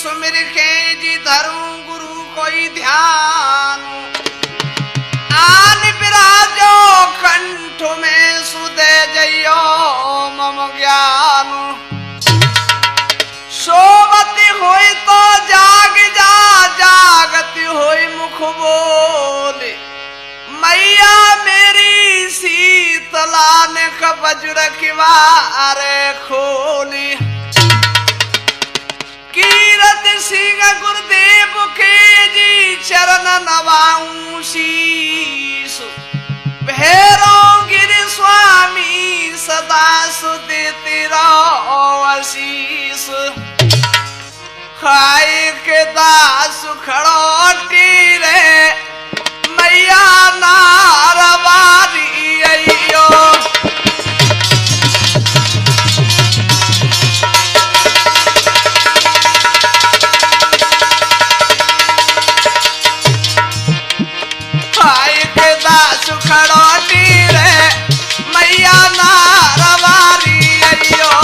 सुमिर के जी धरूं गुरु कोई ध्यान। आन विराजो कंठ में सुदे जइयो मम ज्ञान। सोवती होई तो जाग जा, जागती होई मुख बोले। मैया मेरी शीतला ने कबजुर किवार खोली। कीरत सिंह गुरुदेव के जी चरण नवाऊं शीस। भैरो गिर स्वामी सदा सुदेते रहो आशीष। खाए के दास खड़ोटी रे मैया नारवारी अइयो। खाए के दास खड़ोटी रे मैया नारवारी अइयो।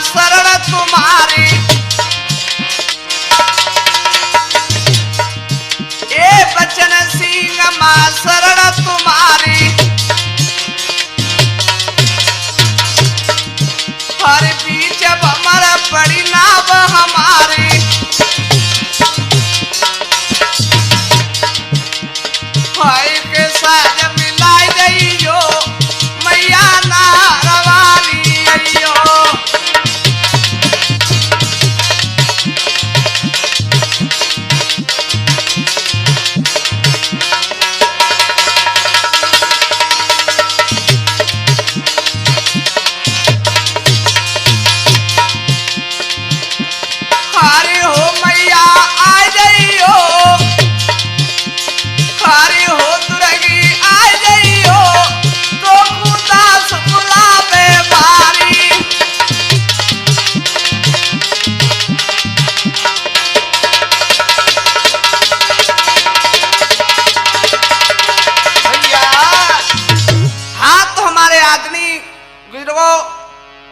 शरण तुम्हारी ए बचन सिंह मां शरण तुम्हारी। हर बीच भमर पड़ी नाव हमारी। भाई के साथ मिलाई गईयो मैया नारवारी अइयो।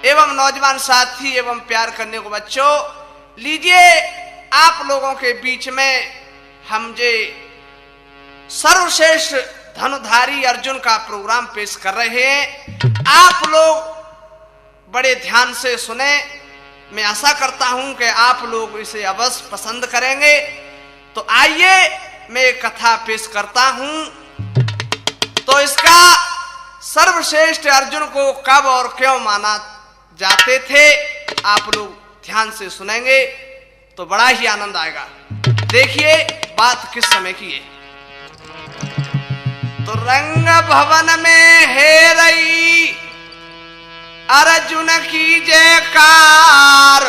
एवं नौजवान साथी एवं प्यार करने को बच्चों, लीजिए आप लोगों के बीच में हम जे सर्वश्रेष्ठ धनुधारी अर्जुन का प्रोग्राम पेश कर रहे हैं। आप लोग बड़े ध्यान से सुने। मैं आशा करता हूं कि आप लोग इसे अवश्य पसंद करेंगे। तो आइए मैं एक कथा पेश करता हूं। तो इसका सर्वश्रेष्ठ अर्जुन को कब और क्यों माना जाते थे, आप लोग ध्यान से सुनेंगे तो बड़ा ही आनंद आएगा। देखिए बात किस समय की है। तो रंग भवन में है रही अर्जुन की जयकार।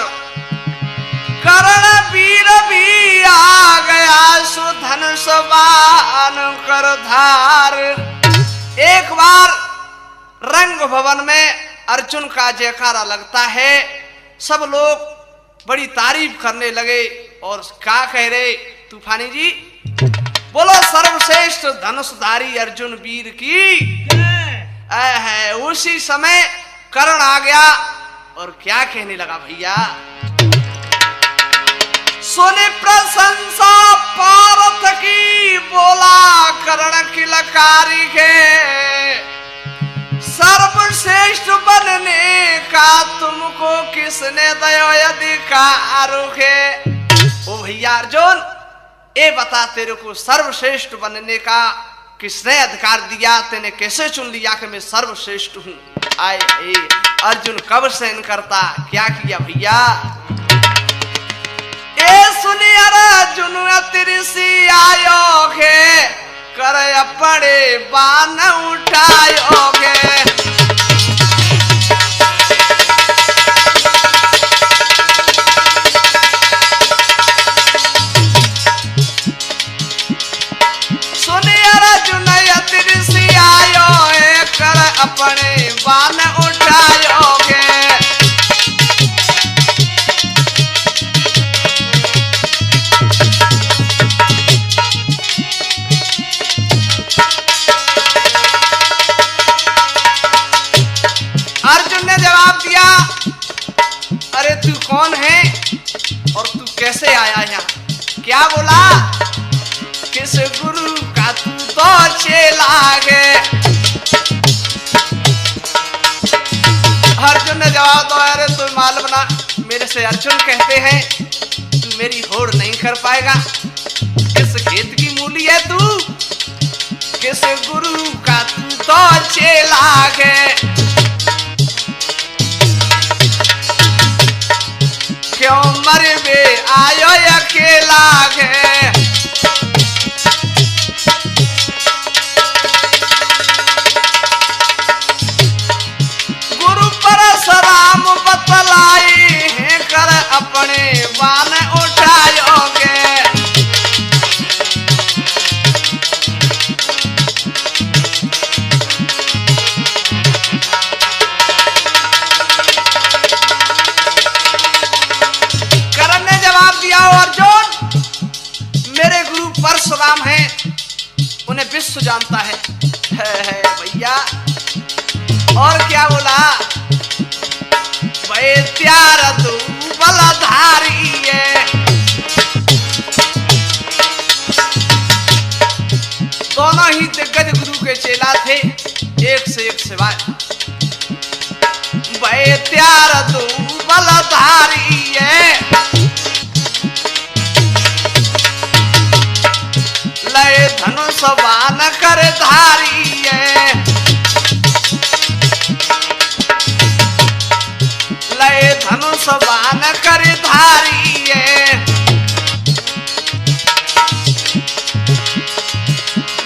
कर्ण वीर भी आ गया सुधन सबान कर। कर धार। एक बार रंग भवन में अर्जुन का जयकारा लगता है, सब लोग बड़ी तारीफ करने लगे और क्या कह रहे तूफानी जी, बोलो सर्वश्रेष्ठ धनुषधारी अर्जुन वीर की है। उसी समय कर्ण आ गया और क्या कहने लगा भैया, सुने प्रशंसा पार्थ की, बोला कर्ण की लकारी के, सर्वश्रेष्ठ बनने का तुमको किसने दयो अधिकार है। ओ भैया अर्जुन, ये बता तेरे को सर्वश्रेष्ठ बनने का किसने अधिकार दिया, तेने कैसे चुन लिया कि मैं सर्वश्रेष्ठ हूं। आए अर्जुन कब सहन करता, क्या किया भैया, ए सुनी अर्जुन अतिरिसी आयोगे, कर अपने बाण उठायोगे। अपने बाण उठायोगे। अर्जुन ने जवाब दिया, अरे तू कौन है और तू कैसे आया यहाँ? क्या बोला, किस गुरु का तू तो चेला है। अर्जुन ने जवाब दो, अरे तू मालूम ना, मेरे से अर्जुन कहते हैं, तू मेरी होड़ नहीं कर पाएगा। किस खेत की मूली है तू, किस गुरु का तू तो चेला है। क्यों मर बे आयो अकेला है। परशुराम बतलाई है, कर अपने बाण उठायोगे। कर्ण ने जवाब दिया, अर्जुन मेरे गुरु परशुराम हैं, उन्हें विश्व जानता है भैया। और क्या बोला, त्यार तू बलधारी है। दोनों ही दिग्गज गुरु के चेला थे, एक से एक सिवाय। भाई त्यार तू बलधारी है, लय धनुष बाण कर धारी है। लय धनुष बाण कर धारी है।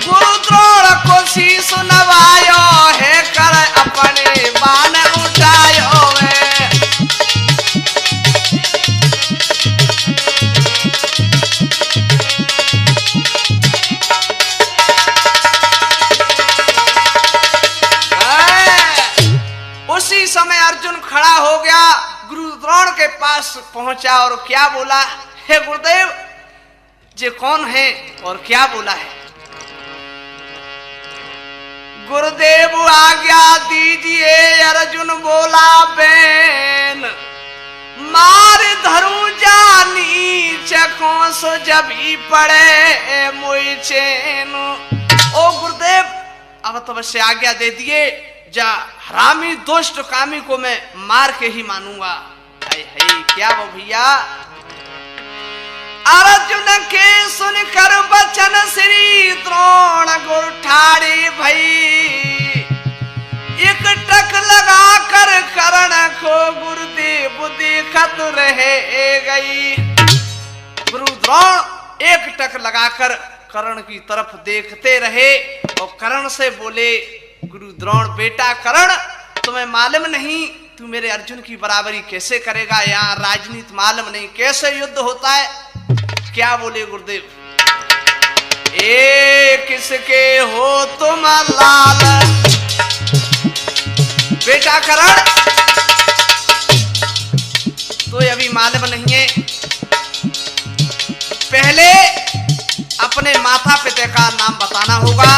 गुरु द्रोण को शीश नवायो है, कर अपने बाण उठायो है। उसी समय अर्जुन खड़ा हो गया, गुरु द्रोण के पास पहुंचा और क्या बोला, हे गुरुदेव जे कौन है और क्या बोला है। गुरुदेव आज्ञा दीजिए, अर्जुन बोला बेन, मार धरू जानी चकों सो जब ही पड़े मुई चैन। ओ गुरुदेव अब तो बस आज्ञा दे दिए, जा हरामी दुष्ट कामी को मैं मार के ही मानूंगा। क्या वो भैया, अर्जुन के सुनकर बचन श्री द्रोण गुरु ठाड़े भई, एक टक लगा कर कर्ण को गुरुदेव देखत रहे गई। गुरु द्रोण एक टक लगाकर कर्ण की तरफ देखते रहे और कर्ण से बोले, गुरु द्रोण बेटा कर्ण, तुम्हें मालूम नहीं तू मेरे अर्जुन की बराबरी कैसे करेगा, यहाँ राजनीति मालूम नहीं कैसे युद्ध होता है। क्या बोले गुरुदेव, एक किसके हो तुम लाल। बेटा करण तो अभी मालूम नहीं है, पहले अपने माता पिता का नाम बताना होगा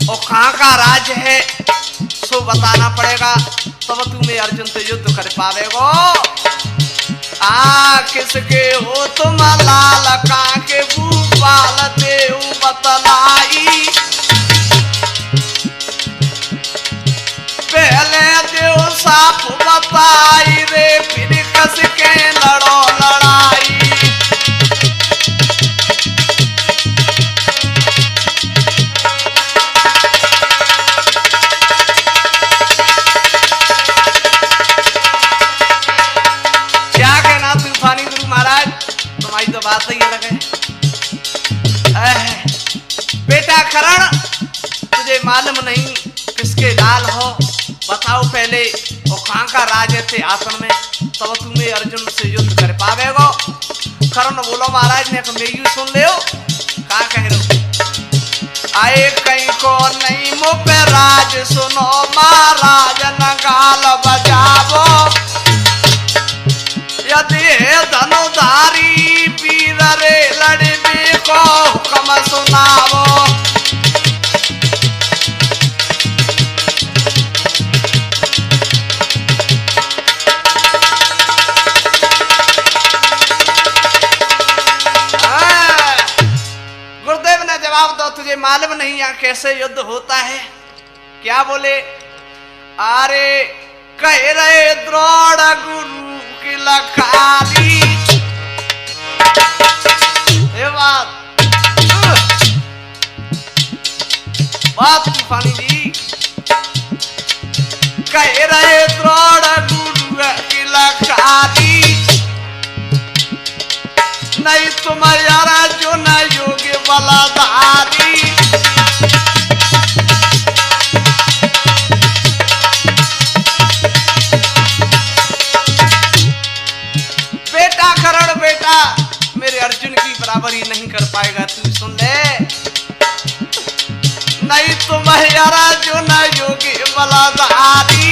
और कहाँ का राज है सो बताना पड़ेगा, तब तुम्हें अर्जुन से युद्ध कर पावेगो। किसके हो तुम लाल काके भूपाल देऊ बतलाई। पहले देव साफ बताई रे फिर कस के लड़ो लड़ाई। तो बात ही अलग है। बेटा करण तुझे मालूम नहीं किसके लाल हो, बताओ पहले वो कहाँ का राज थे आसन में, तब तुम्हें अर्जुन से युद्ध कर पावेगो। करण बोलो महाराज ने मेरी सुन ले, क्या कह रहे हो। आए कहीं को नहीं मुँह पे राज सुनो महाराज नगाल बजावो। यदि है धनुधारी वीर रे लड़बे को हुक्म सुनावो। गुरुदेव ने जवाब दो, तुझे मालूम नहीं यहाँ कैसे युद्ध होता है। क्या बोले, अरे कह रहे द्रोण गुरु की लखारी। बात तूफानी जी कह रहे द्रोण गुरु की लखारी। नहीं तुम्हारा जो न योग्य बलाधारी। बेटा करण बेटा मेरे अर्जुन की बराबरी नहीं कर पाएगा, तू सुन ले। नहीं तुम्हारा जो न योगी बलाधारी।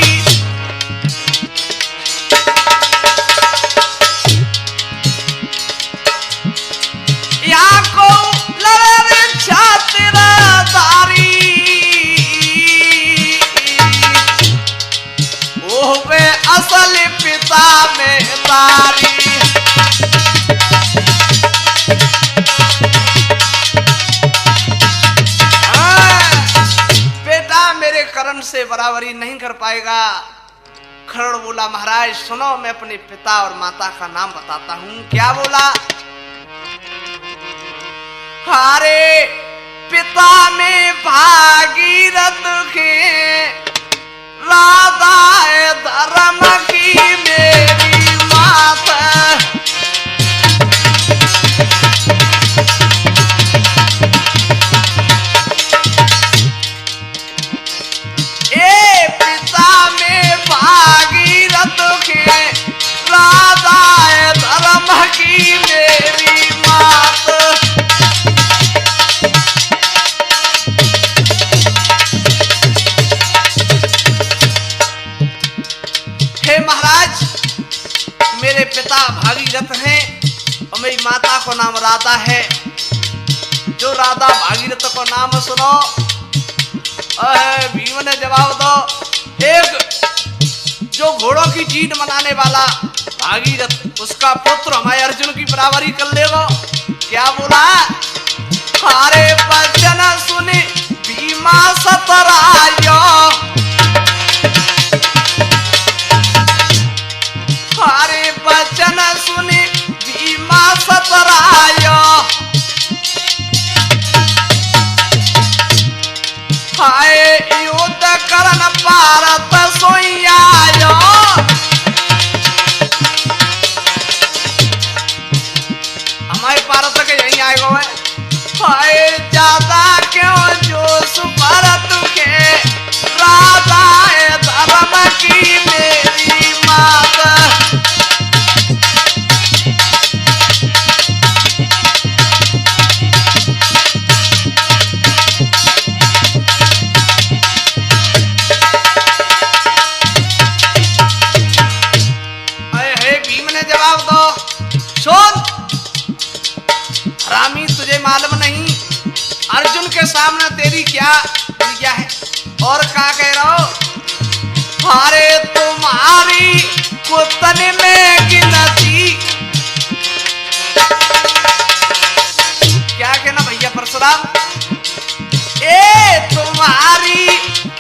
यहाँ को लड़े छात्रधारी। ओह वे असल पिता में तारी। करण से बराबरी नहीं कर पाएगा। करण बोला महाराज सुनो, मैं अपने पिता और माता का नाम बताता हूं। क्या बोला, हरे पिता में भागीरथ के राधा धर्म की मेरी माता। पिता में भागीरथ के राधा धर्म की मेरी मात। हे महाराज मेरे पिता भागीरथ हैं और मेरी माता को नाम राधा है। जो राधा भागीरथ को नाम सुनो। भीम ने जवाब दो, एक जो घोड़ों की जीत मनाने वाला भागीरथ उसका पुत्र हमारे अर्जुन की बराबरी कर लेगा। क्या बोला, हरे वचन सुने भीमा सतरायो। हरे वचन सुने भीमा सतरायो। हाय युद्ध करन भारत सोइयायो। हमारे भारत के यही आएगा है। हाय ज्यादा क्यों जोश भारत के राधा धर्म की मेरी माता। मुझे मालूम नहीं अर्जुन के सामने तेरी क्या क्रिया है। और क्या कह रहा हो, अरे तुम्हारी कुतन में गिनती, क्या कहना भैया परशुराम, ए तुम्हारी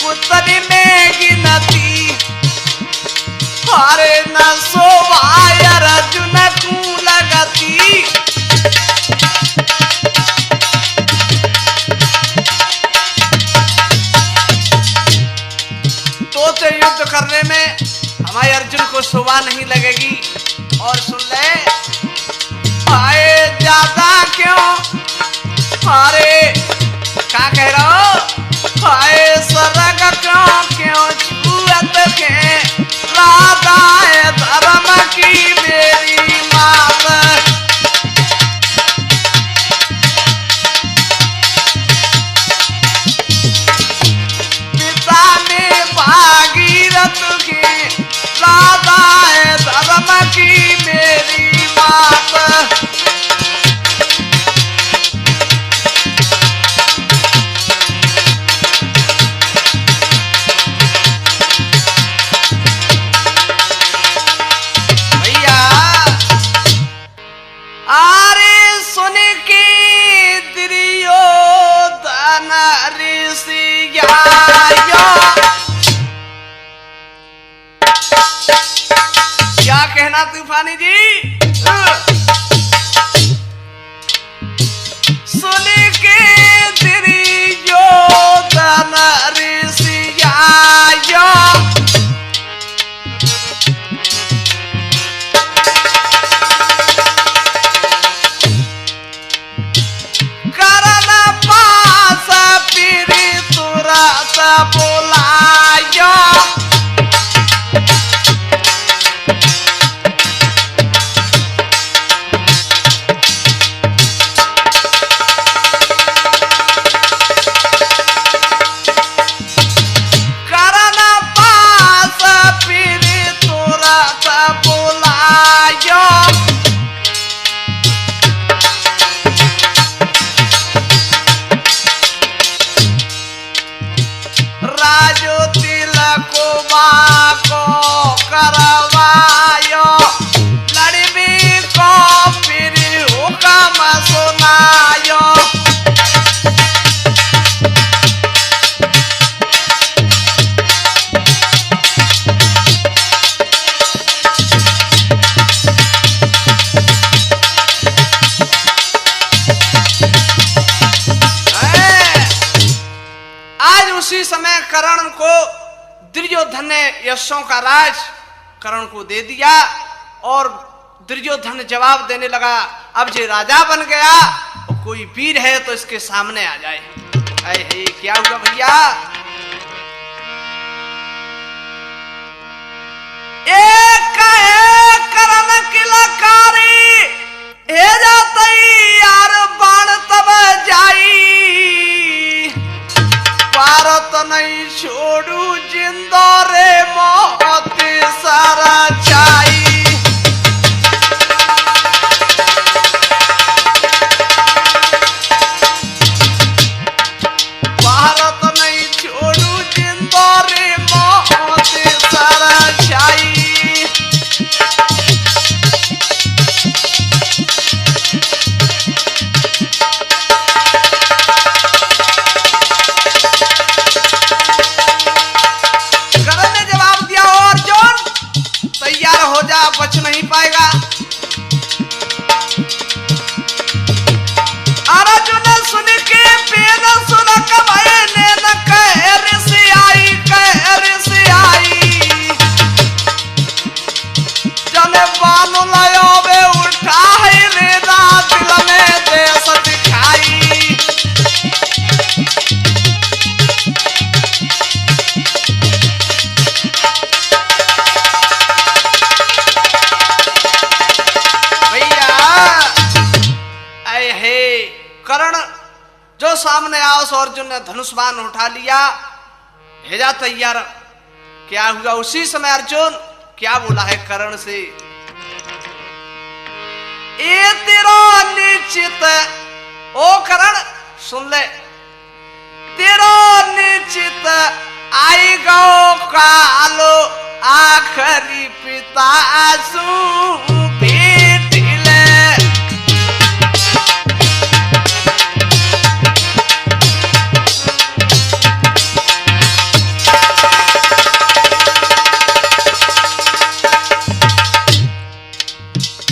कुतन में गिनती, अरे न सोवाय अर्जुन को लगती। तो युद्ध करने में हमारे अर्जुन को शोभा नहीं लगेगी। और सुन ले, आए ज्यादा क्यों, अरे क्या कह रहा हो, आए सरग क्यों छुअत के राधा धर्म की मेरी मात। पिता ने भागीरथ के राधा धर्म की मेरी मात। क्या कहना तूफानी जी, सुन के दुर्योधन ऋषिया, करन पास फिर तुरंत बुलाया। उसी समय कर्ण को दुर्योधन ने यशों का राज कर्ण को दे दिया और दुर्योधन जवाब देने लगा, अब जे राजा बन गया, कोई वीर है तो इसके सामने आ जाए। अरे क्या हुआ भैया, एक कर्ण किलकारी हे जाते यार बाण तब जाई, भारत नहीं छोड़ू जिंदा रे मौत सारा चाई। भारत नहीं छोड़ू जिंदा रे मौत सारा चाई। हो जा, बच नहीं पाएगा। अर्जुन सुन के पेन सुन कमाए ने न कहर से आई जने बानु लायो बे उठा है रे रात दिल में देश दिखाई। कर्ण जो सामने आओ, अर्जुन ने धनुष बाण उठा लिया, भेजा तैयार। क्या हुआ उसी समय अर्जुन क्या बोला है कर्ण से, ए तेरा निश्चित ओ करण सुन ले, तेरो निश्चित आई गो कालो आखरी पिता सू भेट ले।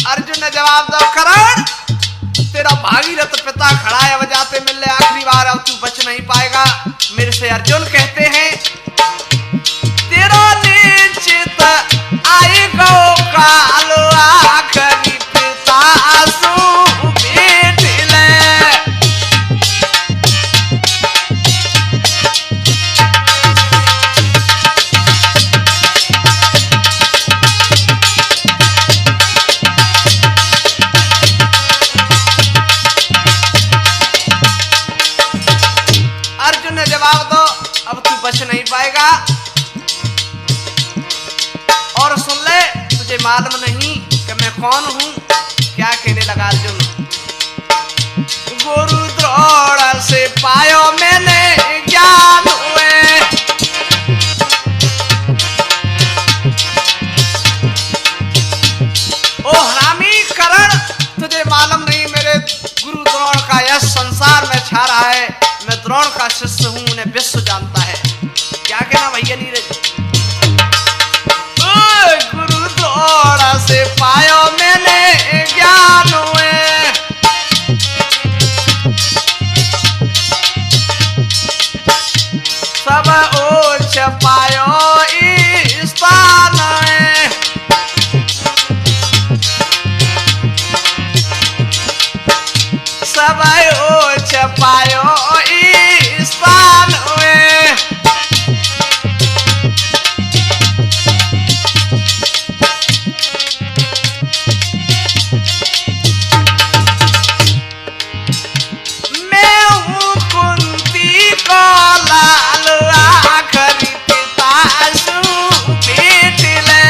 अर्जुन ने जवाब दो, करण तेरा भागीरथ पिता खड़ा है, बजाते मिल ले आखिरी बार, अब तू बच नहीं पाएगा मेरे से। अर्जुन कहते हैं, तेरा निश्चित आई गो कालो आखरी पिता सू भेट ले। अर्जुन ने जवाब दो, अब तू बच नहीं पाएगा। और सुन ले, तुझे मालूम नहीं कि मैं कौन हूं। क्या कहने लगा अर्जुन, गुरु द्रोण से पायो मैंने ज्ञान हुए। ओ हरामी करण, तुझे मालूम नहीं मेरे गुरु द्रोण का यह संसार में छा रहा है। मैं द्रोण का शिष्य हूं, उन्हें विश्व जानता है। क्या कहना भैया नीरज, गुरु द्रोण से पायो मैंने ज्ञान हुए। सब ओछ पायो स्थान है। सब ओछ पायो स्थान हुए। मैं हूँ कुंती को लाल आखरी पिता सू भेट ले।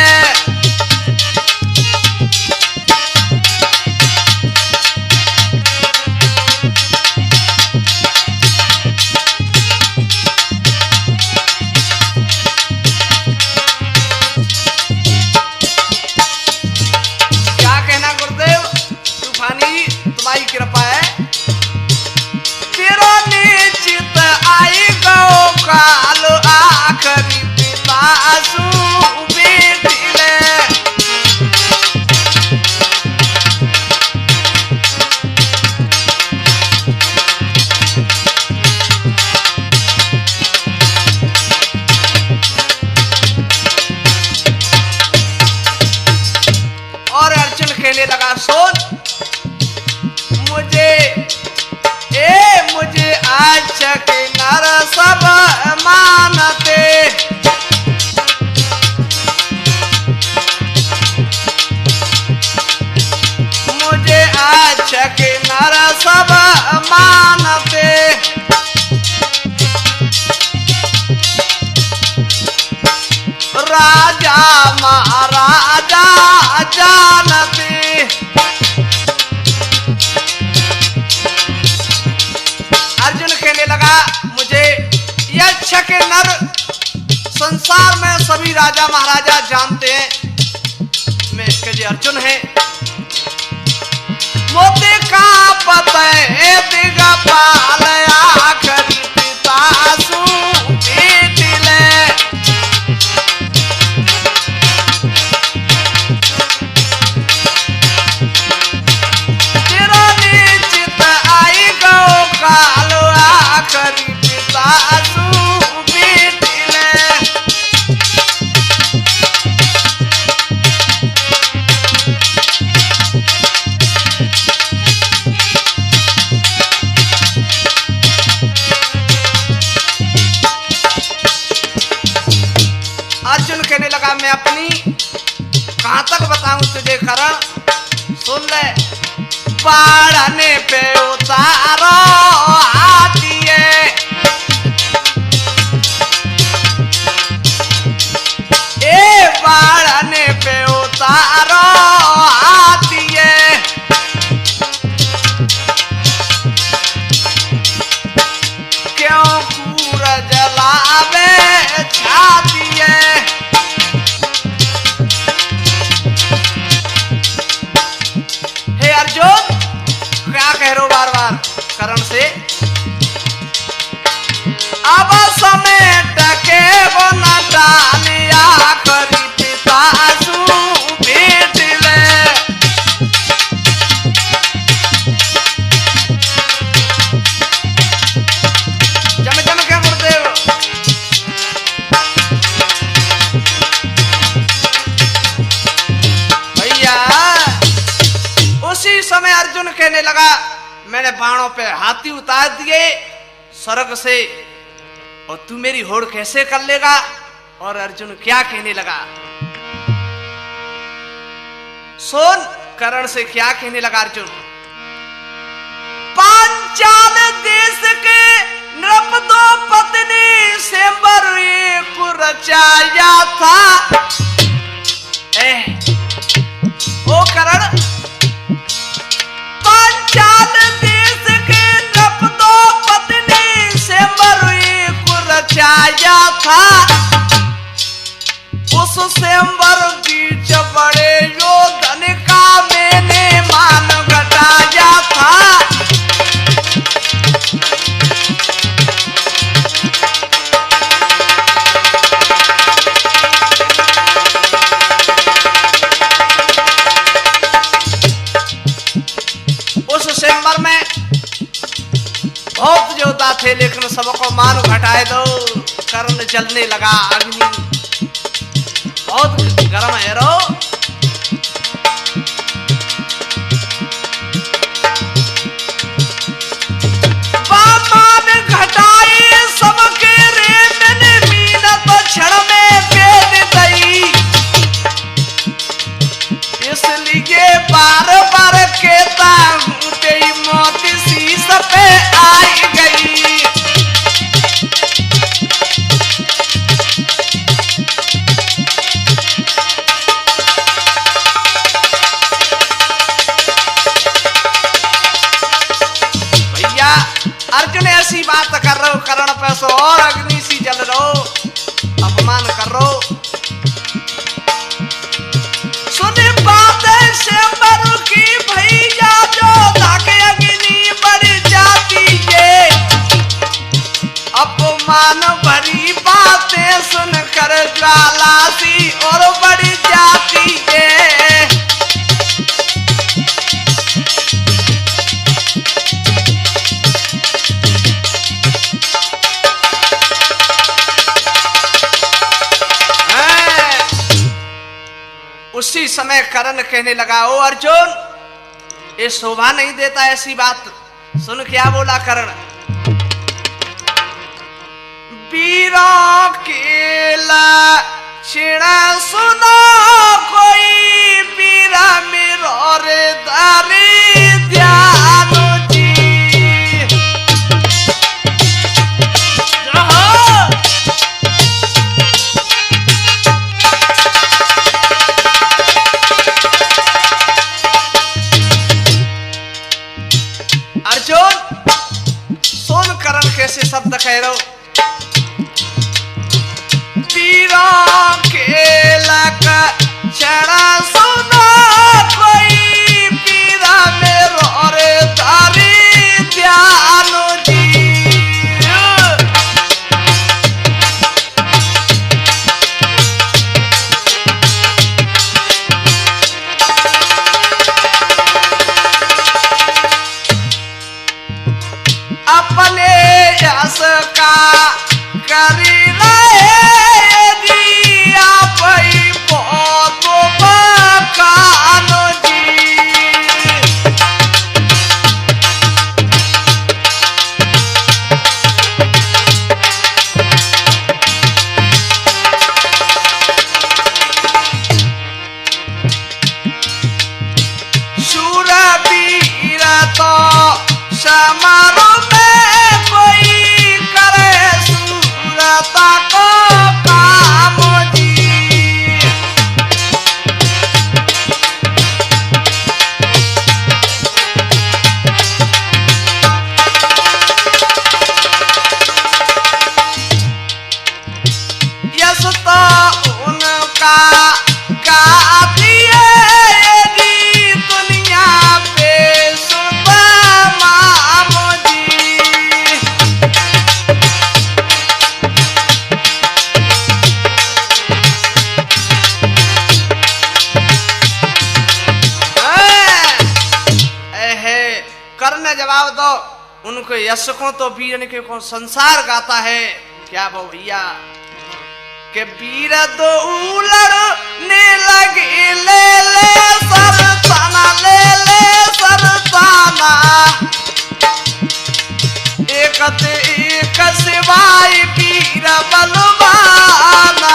क्या कहना गुरुदेव, तूफानी तुम्हारी कृपा है। तेरो निश्चित आई गो काल आखरी पिता सू भेट ले। और अर्जुन कहने लगा, सोच मुझे आज के नर सब मानते। मुझे आज के नर सब मानते। राजा महाराजा जानते। अर्जुन कहने लगा, मुझे यक्ष के नर संसार में सभी राजा महाराजा जानते हैं। मैं इसके जी अर्जुन है। मोती का पता दिगपाल आखरी पिता सू भेट ले। तेरा निश्चित आई गो कालो आखरी पिता सू भेट ले। अर्जुन कहने लगा, मैं अपनी कहां तक बताऊं तुझे करण। सुन ले, पढ़ने पे उतारो हाथिए। ए पढ़ने पे उतारो हाथिए। अब समय टके वो न डालिया करी पिता सु भेट ले। जम जम के गुरुदेव भैया। उसी समय अर्जुन कहने लगा मैंने बाणों पे हाथी उतार दिए स्वर्ग से, और तू मेरी होड़ कैसे कर लेगा? और अर्जुन क्या कहने लगा, सुन कर्ण से क्या कहने लगा अर्जुन। पांचाल देश के नृपद्रौपदी से एक रचाया था। ओ कर्ण, पांचाल देश के नृपद्रौपदी से एक रचाया था। उस स्वयंवर बीच बड़े योधन का मैंने मान घटाया था। उस स्वयंवर में बहुत योद्धा थे, लेकिन सबको मान घटाए दो। कर्ण जलने लगा, अग्नि बहुत गर्म है रो। मान घटाए सबके रे मैंने मीनत क्षण में भेद दई। इसलिए बार बार कहता हूँ तेरी मौत शीश पे आई गई। अर्जुन ऐसी बात कर रहे हो कर्ण पे सो और अग्नि सी जल रहो, अपमान कर रहो। सुने बात से मरु की भैया जो धाके अग्नि बढ़ जाती है। अपमान भरी बातें सुनकर ज्वाला सी और बढ़ जाती है। उसी समय कर्ण कहने लगा ओ अर्जुन, ये शोभा नहीं देता ऐसी बात। सुन क्या बोला कर्ण, वीरों के लक्षण सुनो कोई वीरा मेरो रे दारी ध्यानो जी। अर्जुन सुन कर्ण कैसे शब्द कह रहे हो, वीरों के लक्षण सुनो कोई वीरा मेरो रे तारी ध्यानो जी। अपने यश का करी रहे दिया पई बहुत बकानो जी। शूरवीर तो समारोह में कोई करे सूरता को यश को तो वीरन के को संसार गाता है। क्या वो भैया के वीर दो लड़ने लगे ले ले सरताना ले ले सरताना एक एक सिवाय वीर बलवाना।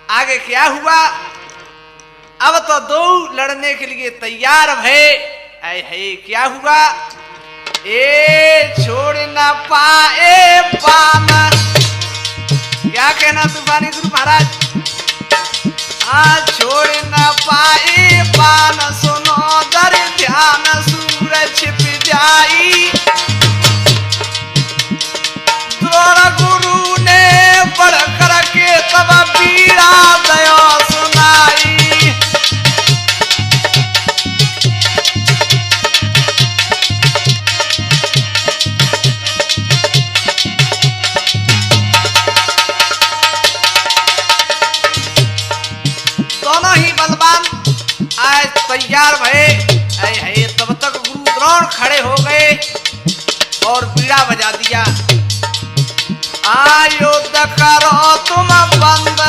आगे क्या हुआ? अब तो दो लड़ने के लिए तैयार भय। है क्या हुआ? ए छोड़ ना पाए पाना। क्या कहना तूफानी गुरु महाराज? छोड़ ना पाए पान सुनो दर ध्यान सूरज छिप जाई। तोरा गुरु ने बढ़ कर के तब पीड़ा दया सुनाई। दोनों ही बलवान आज तैयार भये। तब तक गुरु द्रोण खड़े हो गए और बीड़ा बजा दिया। युद्ध करो तुम बंद,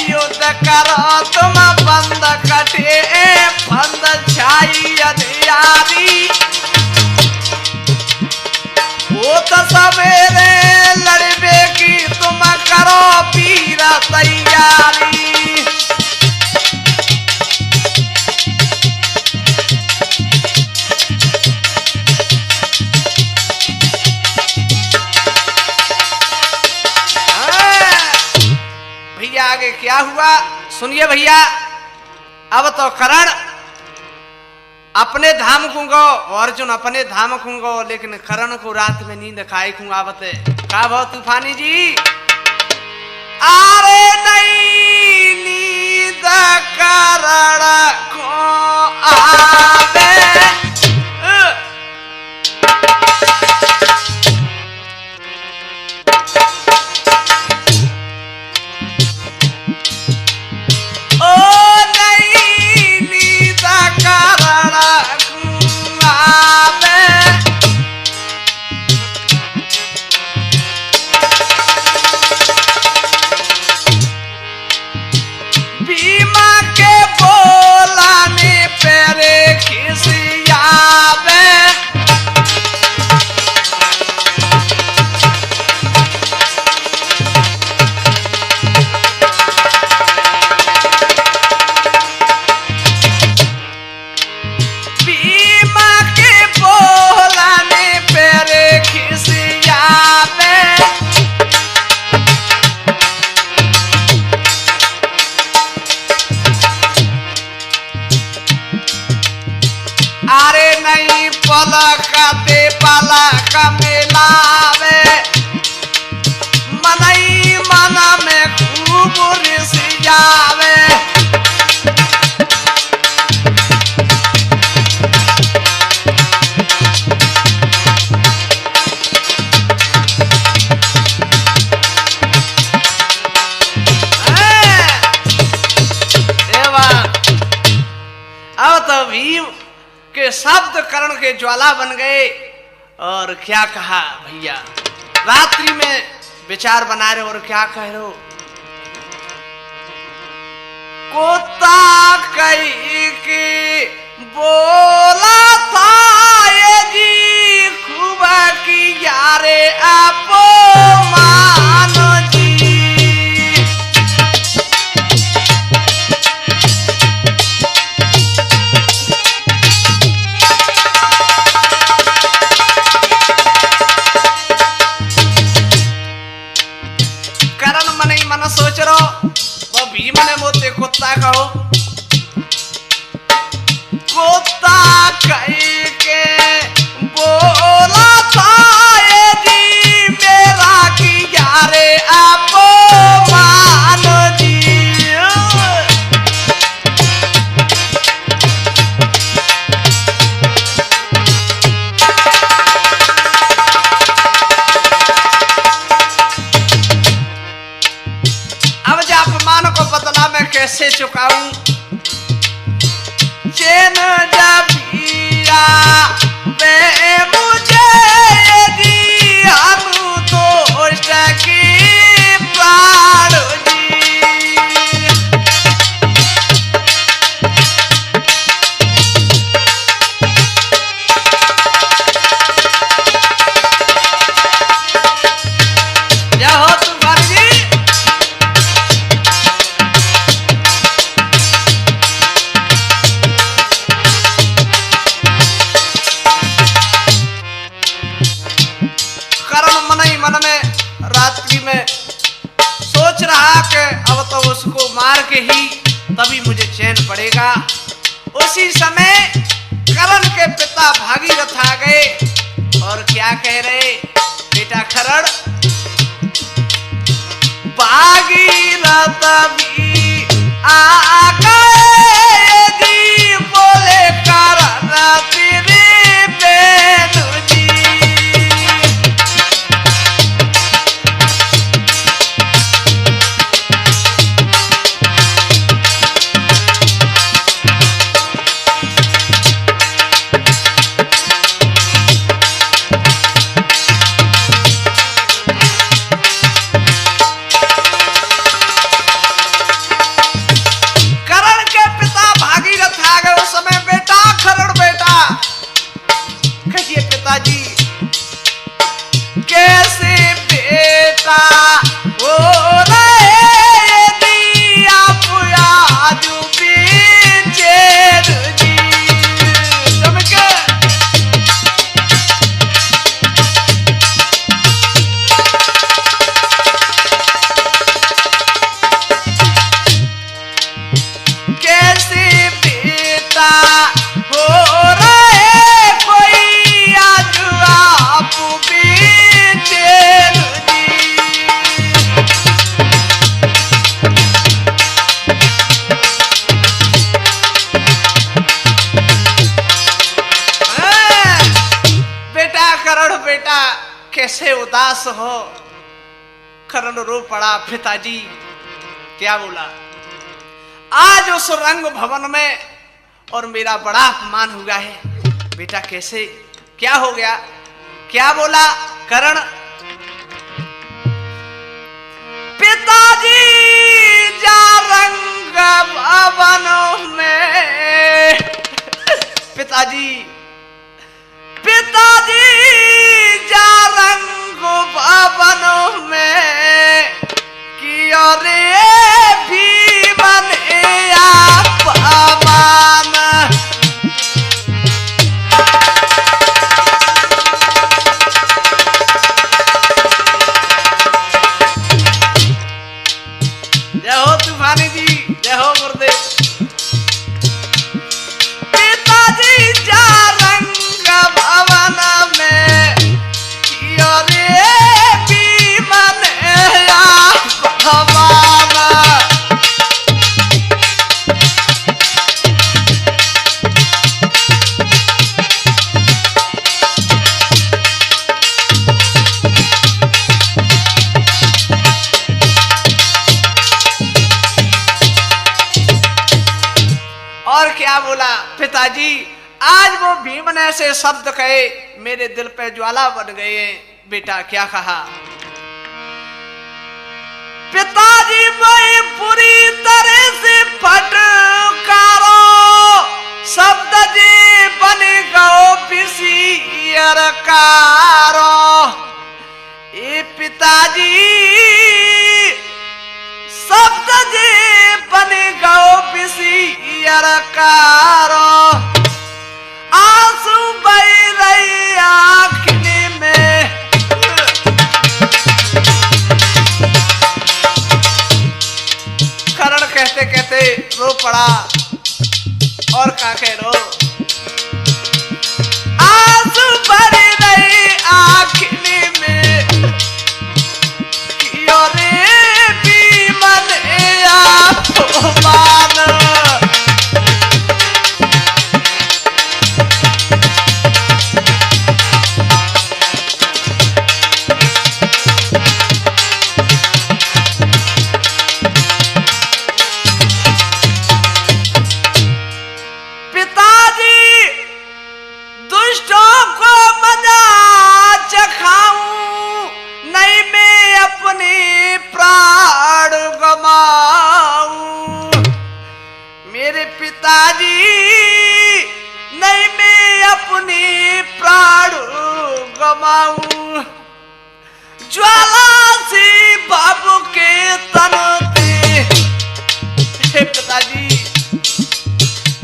युद्ध करो तुम बंद कटे बंद छाई अधियारी। वो तो सवेरे लड़बे की तुम करो पीर तैयारी। आगे क्या हुआ सुनिए भैया। अब तो करण अपने धाम खूंगो, अर्जुन अपने धाम खूंगो, लेकिन करण को रात में नींद खाए खूंगावते। का भाव तूफानी जी? अरे नहीं नींद करण को आवे। पलकते पलक मिलावे मनई मन में खूब रिसियावे। अब तो भीम के शब्द कर्ण के ज्वाला बन गए। और क्या कहा भैया? रात्रि में विचार बना रहे और क्या कह रहे हो? कोता कही के बोला था ये जी खूब की यारे आपो मानो जी। करण मन ही मन सोच रहो वो भीम ने मोते कुत्ता कहो। कुत्ता कही के बोला था ये जी मेरा की यारे आपो मानो जी। अब जा अपमान को बदला मैं कैसे चुकाऊं? चैन जबिया वे मुझे दिया तो की प्राण जी। क्या हो तुम्हारी जी? मन में रात्रि में सोच रहा कि अब तो उसको मार के ही तभी मुझे चैन पड़ेगा। उसी समय करण के पिता भागीरथ आ गए और क्या कह रहे? बेटा खरण, भागीरथ भी आ गए जी बोले करण तेरी बेनु जी। कैसे बेटा हो रहे दिया पुया जो बेचैन जी। चमके कैसे बेटा हो रहे कोई आज आप बेचैन जी। बेटा करण बेटा कैसे उदास हो? करण रो पड़ा। पिताजी क्या बोला? आज उस रंग भवन में और मेरा बड़ा अपमान हुआ है। बेटा कैसे क्या हो गया? क्या बोला करण? पिताजी जा रंग भवन में पिताजी जा रंग भवन में किया रे भी बने अपमान। जय हो तूफानी जी, जय हो गुरुदेव। पिताजी जा रंग भवन में किया रे भी बने अपमान। और क्या बोला पिताजी? आज वो भीम ने ऐसे शब्द कहे मेरे दिल पे ज्वाला बन गए। बेटा क्या कहा? अरकारो ए पिताजी शब्द जे बन गो बिसी अरकारो आंसू बह रही आँखनी में। करण कहते कहते रो पड़ा और काके रो आंसू भर रही आँखनी में कियो रे बीमन अपमान। मेरे पिताजी नहीं मैं अपनी प्राण गमाऊं ज्वाला से बाबू के तन पे। पिताजी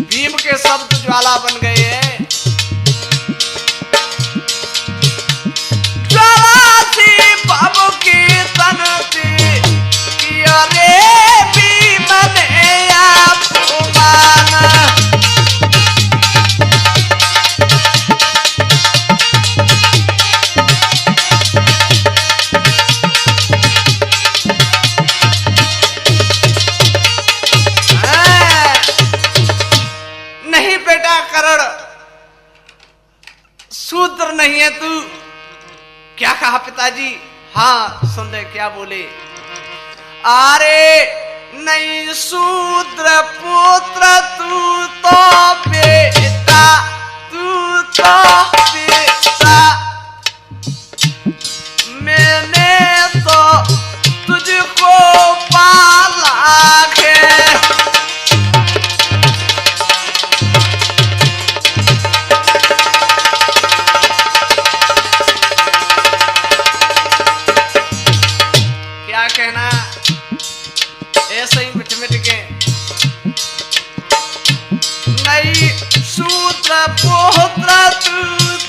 भीम के शब्द ज्वाला बन गए हैं। ज्वाला से बाबू के तन पे किया रे भीमन अपमान। नहीं बेटा करण शूद्र नहीं है तू। क्या कहा पिताजी? हाँ सुन रहे क्या बोले? अरे नहीं शूद्र पुत्र तू तो बेटा तू तो बेटा मैंने तो तुझको पाला है। क्या कहना ऐसे ही मिट मिट के नहीं शूद्र पुत्र तू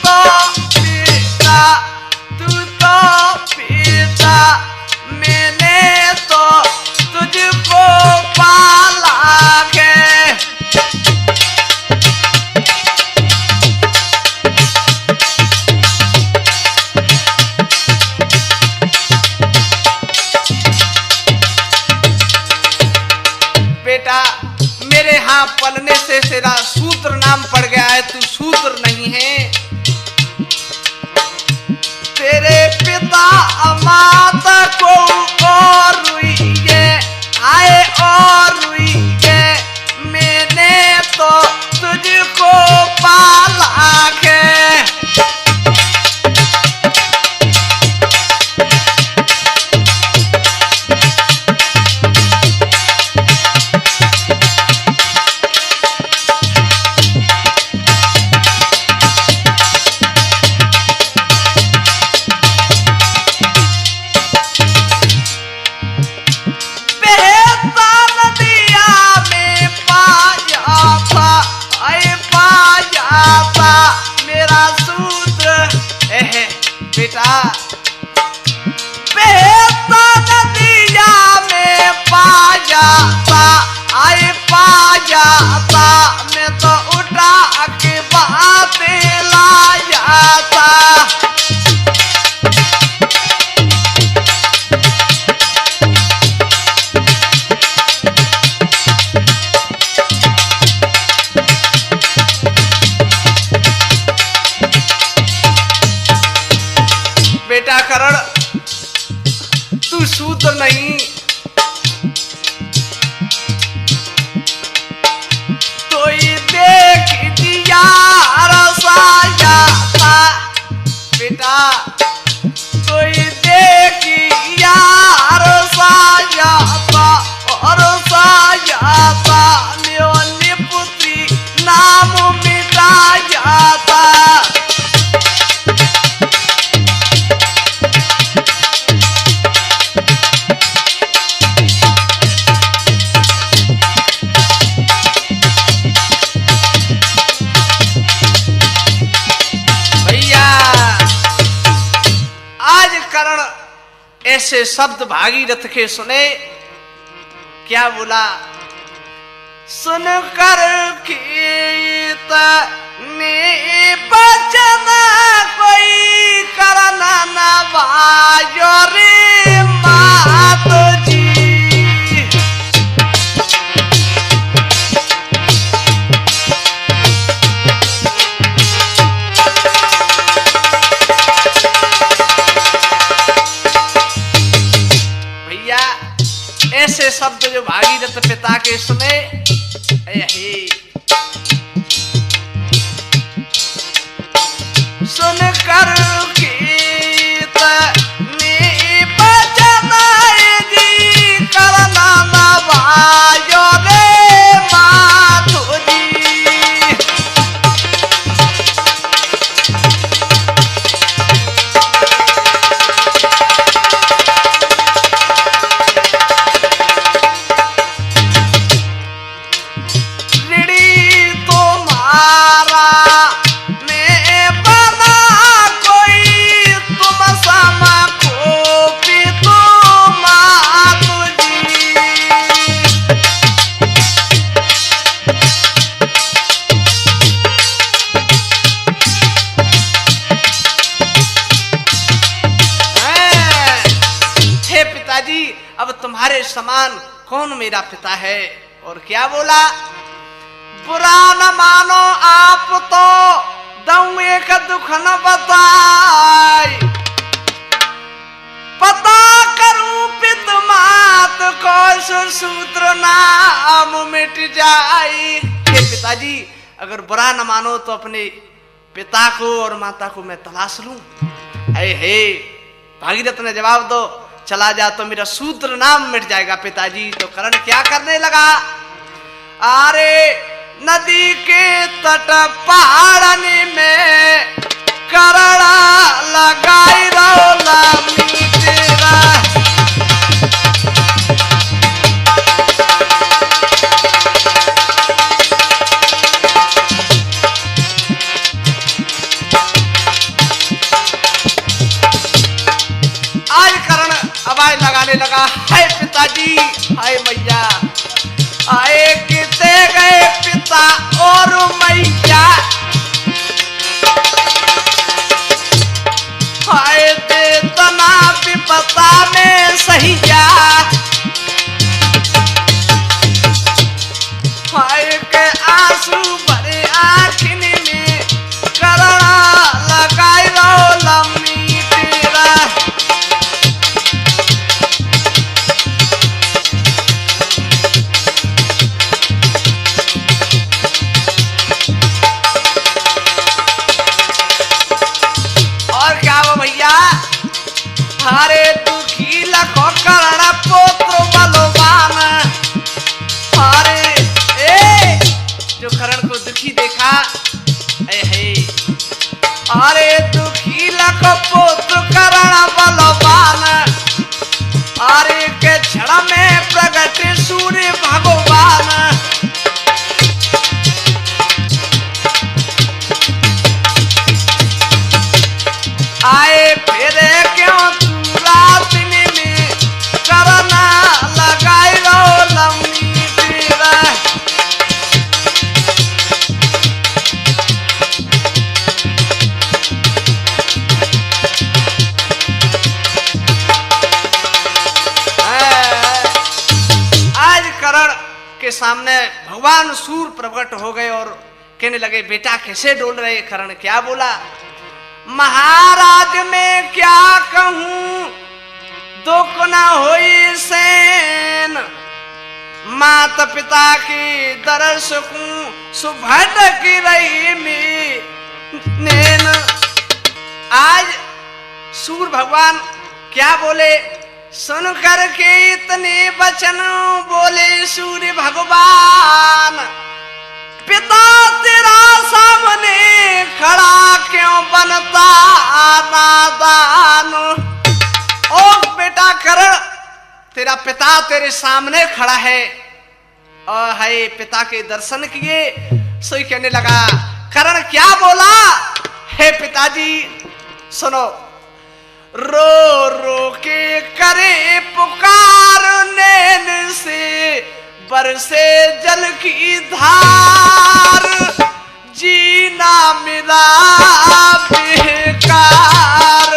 तो बेटा तू तो बेटा मैंने तो तुझको पाला है। बेटा मेरे यहाँ पलने से तेरा शूद्र नाम पड़ गया है। तू शूद्र नहीं है। तेरे पिता माता को और रुइये आए और रुइये मैंने तो तुझको पाला है। बेटा बेहता नदिया में पा जाता आए पा जाता मैं तो उठा के बाते ला जाता। बेटा करण तू शूद्र नहीं तो ये देख दिया रसाया था। बेटा तो ये देख दिया रसाया था और रसाया था मेरी पुत्री नाम मिटा जाता। ऐसे शब्द भागीरथ के सुने। क्या बोला? सुन कर कीर्तने बचन कोई करना न बाजो रे मातो जी। भैया ऐसे शब्द जो भागीरथ पिता के सुने, सुन कर कीर्तने बचन जी करना न बाजो रे मातो जी। अब तुम्हारे समान कौन मेरा पिता है? और क्या बोला? बुरा न मानो आप तो दऊं एक दुख न बताई, पता करूं पित मात को सूत्र नाम मिट जाई। हे पिताजी, अगर बुरा न मानो तो अपने पिता को और माता को मैं तलाश लूं। हे भागीरथ ने जवाब दो, चला जा तो मेरा सूत्र नाम मिट जाएगा पिताजी। तो कर्ण क्या करने लगा? अरे नदी के तट पहाड़नी में करणा लगाई रौला मीतेरा। आवाज लगाने लगा, हाय पिताजी, हाय मैया, आए किते गए पिता और मैया, हाय दे तना विपता में सहिया, हाय के आंसू भरे आँखिन में करना लगाई रो लम्मी तेरा। हरे दुखी लखो कर्ण पुत्र बलवान। हरे जो कर्ण को दुखी देखा, अरे दुखी लखो पुत्र कर्ण बलवान। अरे के क्षण में प्रगट सूर्य भगवान। आए फिरे क्यों करना लगाई रो लम्मी तेरा। आज कर्ण के सामने भगवान सूर्य प्रकट हो गए और कहने लगे, बेटा कैसे डोल रहे? कर्ण क्या बोला? महाराज मैं क्या कहूं दुख न होई सेन, माता पिता की दरस को सुभट की रही नैन। आज सूर्य भगवान क्या बोले? सुन कर के इतने वचन बोले सूर्य भगवान, पिता तेरा सामने खड़ा क्यों बनता नादान। ओ बेटा कर्ण, तेरा पिता तेरे सामने खड़ा है और है पिता के दर्शन किए। सोई कहने लगा, कर्ण क्या बोला? हे पिताजी सुनो, रो रो के करे पुकार, नैन से बरसे जल की धार, जीना मेरा बेकार।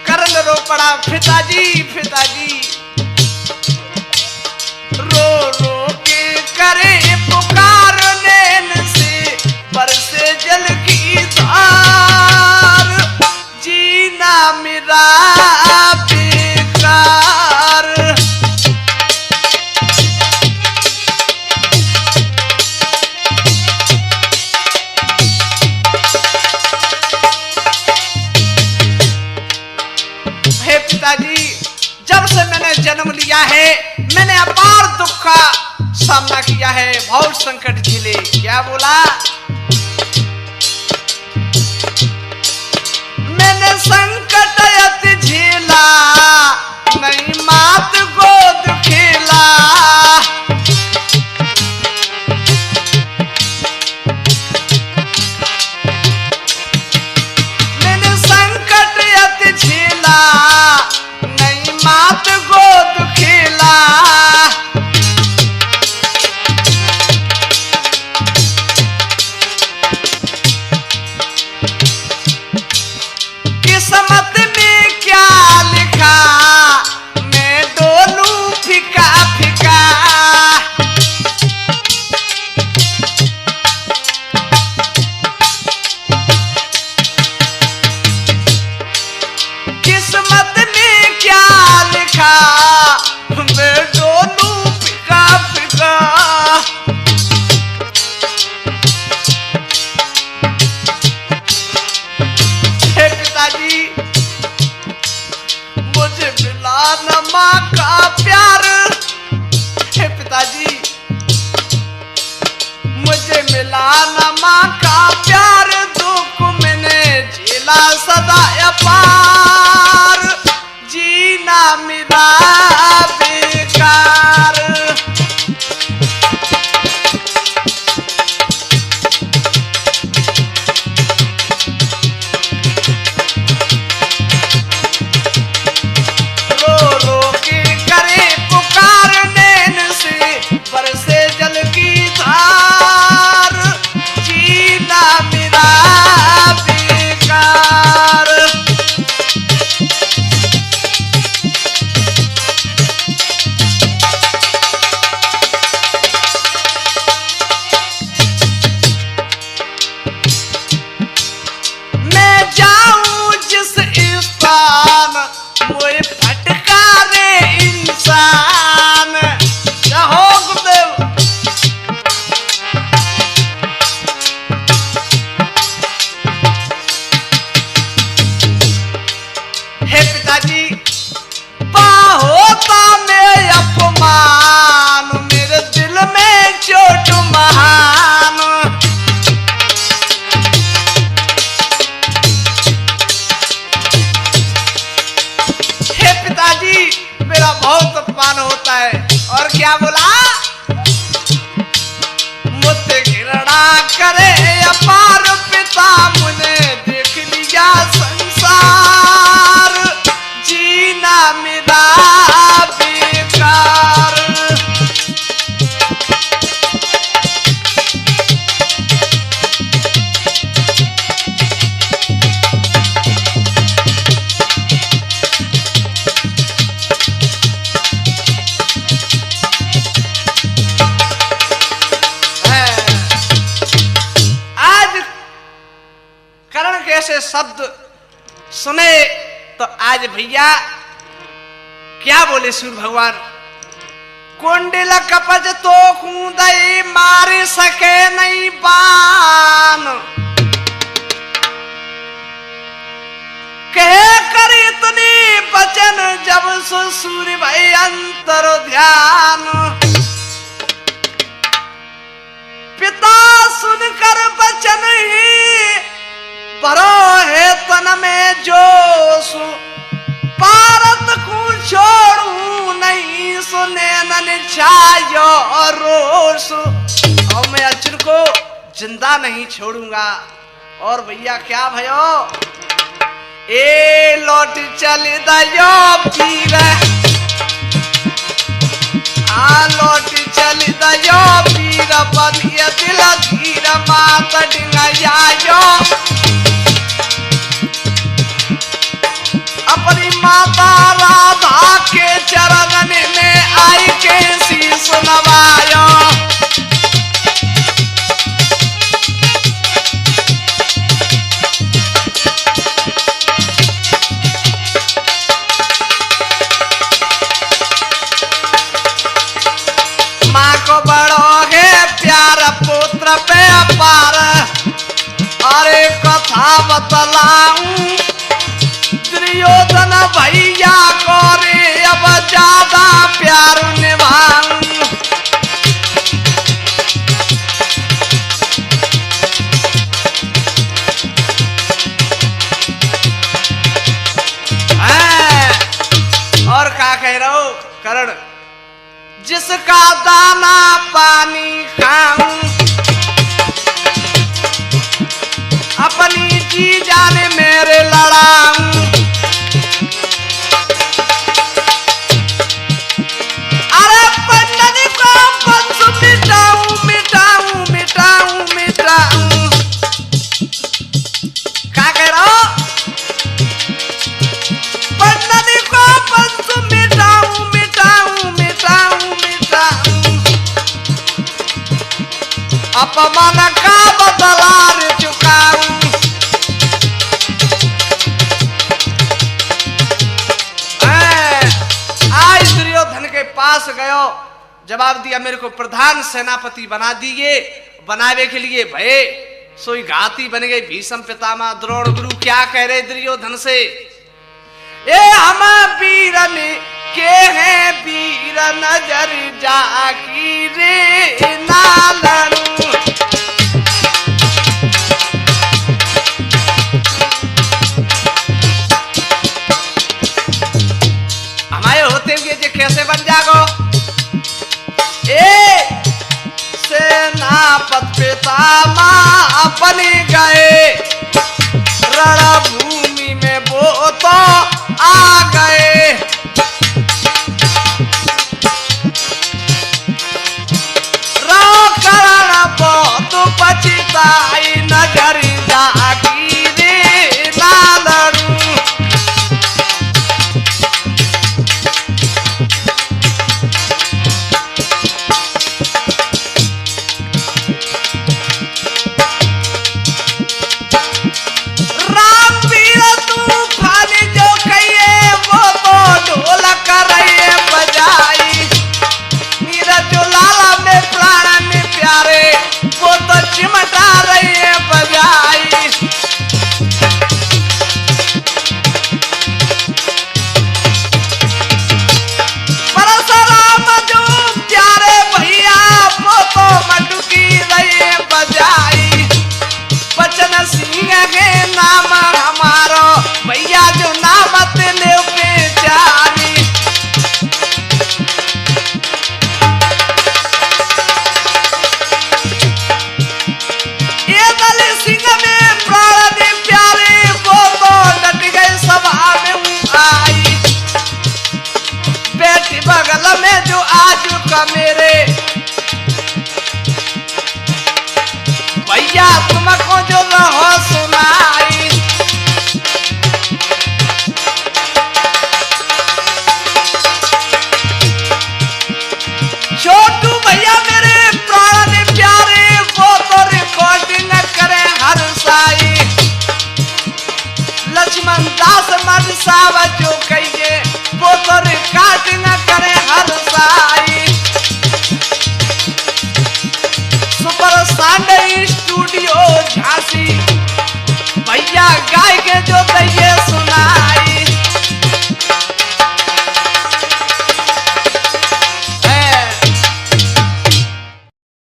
करण रो पड़ा पिताजी पिताजी, रो रो के करे पुकार, नैन से बरसे जल की धार, जीना मेरा बेकार। हे पिताजी, जब से मैंने जन्म लिया है मैंने अपार दुख का सामना किया है, बहुत संकट झेले। क्या बोला? मैंने संकट अति झेला, नहीं मात गोद खेला, मैंने संकट अति झेला, नहीं मात गोद खेला, किस्मत में क्या लिखा, मैं डोलूं फिका फिका, किस्मत में क्या लिखा, मैं डोलूं फिका फिका। हे पिताजी, मुझे मिला न माँ का प्यार, हे पिताजी मुझे मिला न माँ का प्यार, दुख मैंने झेला सदा अपार, जीना मेरा बेकार। रो रो के करे पुकार, नैन से बरसे जल की धार, जीना मेरा बेकार। मैं जाऊं जिस स्थान, मुझे फटकारे इंसान। क्या हो गुरुदेव? हे पिताजी, होता में अपमान, मेरे दिल में चोट महान, हे पिताजी मेरा बहुत अपमान होता है। और क्या बोला? मुझसे घृणा करे अपार, पिता मुझे देख लिया संसार, जीना मेरा बेकार। ऐसे शब्द सुने तो आज भैया क्या बोले सूर्य भगवान, कुंडल कपज तो कूदई मार सके नहीं बान, कहे कर इतनी बचन जब सो सूर्य भाई अंतर ध्यान, पिता सुनकर बचन ही भरो है तन में जोश, भारत को नैनन छायो रोष, और मैं अर्जुन को जिंदा नहीं छोड़ूंगा। और भैया क्या भयो, ए लौट चल दयो पीर, आ लौट चल दयो पीर, बनिए दिल धीर मात डिंगायो। अपनी माता राधा के चरण में आई के शीश नवायो। पुत्र पे अपार, अरे कथा बतलाऊं दुर्योधन भैया को रे अब ज्यादा प्यार निभाऊं। और क्या कह रहा हो करण, जिसका दाना पानी खाऊं, अपनी जी जाने मेरे लड़ाऊं। अरे पंडित को वंश मिटाऊं मिटाऊं मिटाऊं मिटाऊं। क्या कह रहा हो, पंडित को वंश मिटाऊं मिटाऊं मिटाऊं मिटाऊं। अपमान का बदला रे चुकाऊं। आज दुर्योधन के पास गयो, जवाब दिया मेरे को प्रधान सेनापति बना दिए। बनावे के लिए भय सोई घाती बन गए भीष्म पितामह द्रोण गुरु। क्या कह रहे दुर्योधन से, ए हम वीरन के हैं वीर नजर जाकी रे नालन। हमारे होते हुए जे कैसे बन जागो, ए सेनापत पितामह बन गए, रणभूमि में वो तो आ गए। करण बहुत पछताई नजर जागी रे नालड़ू। चिमटा रही है बजाई। परशुराम जो प्यारे भैया वो तो मटकी रही है बजाई। बचन सिंह के नाम हमारो भैया जो नाम तेने बेचारी। बगल में जो आज का मेरे भैया तुमको जो रहो सुनाई। छोटू भैया मेरे प्राण प्यारे वो तो रिकॉर्डिंग करे हर साई। लक्ष्मण दास मद सावा जो कहिए वो तो रिकॉर्डिंग करे हर साई। सुपर साउंड स्टूडियो झांसी भैया गाय के जो